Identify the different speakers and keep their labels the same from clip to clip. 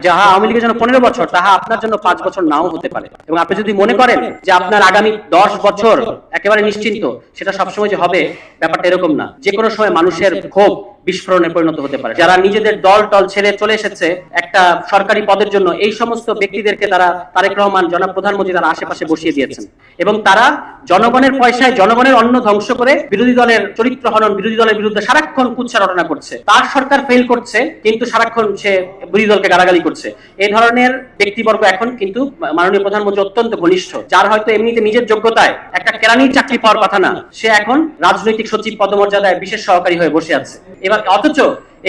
Speaker 1: যাহা আওয়ামী লীগের জন্য 15 বছর তাহা আপনার জন্য 5 বছর নাও হতে পারে। এবং আপনি যদি মনে করেন যে আপনার আগামী 10 বছর একেবারে নিশ্চিন্ত, সেটা সবসময় যে হবে ব্যাপারটা এরকম না। যে কোনো সময় মানুষের ক্ষোভ বিস্ফোরণে পরিণত হতে পারে। যারা নিজেদের দল টল ছেড়ে চলে এসেছে একটা সরকারি পদের জন্য, এই সমস্ত ব্যক্তিদেরকে তারা তারেক রহমান জনাব প্রধানমন্ত্রী তারা আশেপাশে বসিয়ে দিয়েছেন এবং তারা জনগণের পয়সায় জনগণের অন্ন ধ্বংস করে বিরোধী দলের চরিত্র হনন, বিরোধী দলের বিরুদ্ধে সারাক্ষণ কুৎসা রটনা করছে। তার সরকার ফেল করছে কিন্তু সারাক্ষণ সে বিরোধী দলকে গালাগালি করছে। এই ধরনের ব্যক্তিবর্গ এখন কিন্তু মাননীয় প্রধানমন্ত্রী অত্যন্ত ঘনিষ্ঠ, যার হয়তো এমনিতে নিজের যোগ্যতায় একটা কেরানির চাকরি পাওয়ার কথা না, সে এখন রাজনৈতিক সচিব পদমর্যাদায় বিশেষ সহকারী হয়ে বসে আছে। এবার অথচ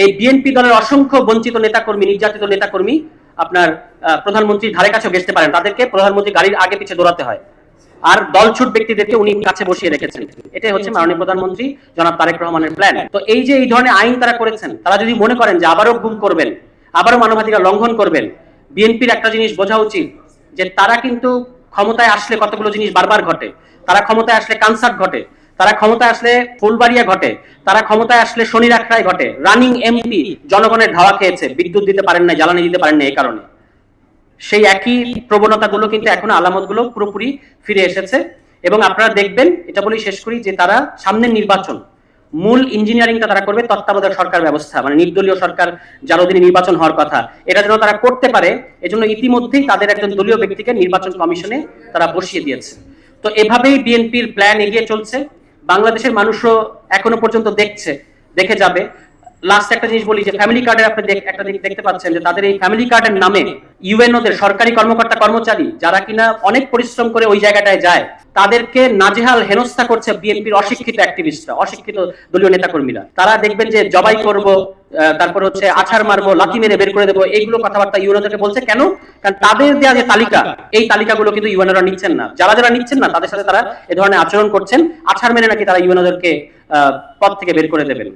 Speaker 1: এই বিএনপি দলের অসংখ্য বঞ্চিত নেতাকর্মী, নির্যাতিত নেতাকর্মী আপনার প্রধানমন্ত্রীর ধারে কাছেও ঘেঁষতে পারেন, তাদেরকে প্রধানমন্ত্রী গাড়ির আগে পিছিয়ে দৌড়াতে হয়। আর দলছুট ব্যক্তিদেরকে উনি কাছে বসিয়ে রেখেছেন। এটাই হচ্ছে মাননীয় প্রধানমন্ত্রী জনাব তারেক রহমানের প্ল্যান। তো এই যে এই ধরনের আইন তারা করেছেন, তারা যদি মনে করেন যে আবারও গুম করবেন, আবারও মানবাধিকার লঙ্ঘন করবেন, বিএনপির একটা জিনিস বোঝা উচিত যে তারা কিন্তু ক্ষমতায় আসলে কতগুলো জিনিস বারবার ঘটে। তারা ক্ষমতায় আসলে কানসার্ট ঘটে, তারা ক্ষমতায় আসলে ফুলবাড়িয়া ঘটে, তারা ক্ষমতায় আসলে শনি রাখরায় ঘটে। রানিং এমপি জনগণের ধাওয়া খেয়েছে, বিদ্যুৎ দিতে পারেন না, জ্বালানি দিতে পারেন না, এই কারণে। সেই একই প্রবণতাগুলো কিন্তু এখন আলামতগুলো পুরোপুরি ফিরে এসেছে। এবং আপনারা দেখবেন, এটা বলেই শেষ করি, যে তারা সামনের নির্বাচন মূল ইঞ্জিনিয়ারিংটা তারা করবে তত্ত্বাবধায়ক সরকার ব্যবস্থা, মানে নির্দলীয় সরকার যার অধীনে নির্বাচন হওয়ার কথা, এটা যেন তারা করতে পারে এজন্য ইতিমধ্যেই তাদের একজন দলীয় ব্যক্তিকে নির্বাচন কমিশনে তারা বসিয়ে দিয়েছে। তো এভাবেই বিএনপির প্ল্যান এগিয়ে চলছে। বাংলাদেশের মানুষও এখনো পর্যন্ত দেখে যাবে। লাস্ট একটা জিনিস বলি যে ফ্যামিলি কার্ডের আপনি একটা দিক দেখতে পাচ্ছেন যে তাদের এই ফ্যামিলি কার্ডের নামে ইউএনওদের সরকারি কর্মকর্তা কর্মচারী যারা কিনা অনেক পরিশ্রম করে ওই জায়গাটায় যায়, তাদেরকে নাজেহাল হেনস্থা করছে বিএনপির অশিক্ষিত অ্যাক্টিভিস্টরা, অশিক্ষিত দলীয় নেতাকর্মীরা। তারা দেখবেন যে জবাই করব, তারপর হচ্ছে আছাড় মারবো, লাথি মেরে বের করে দেবো, এইগুলো কথাবার্তা ইউএনওদেরকে বলছে। কেন? কারণ তাদের দেওয়া যে তালিকা, এই তালিকাগুলো কিন্তু ইউএনওরা নিচ্ছেন না। যারা নিচ্ছেন না তাদের সাথে তারা এ ধরনের আচরণ করছেন। আছাড় মেরে নাকি তারা ইউএনওদেরকে পদ থেকে বের করে দেবেন।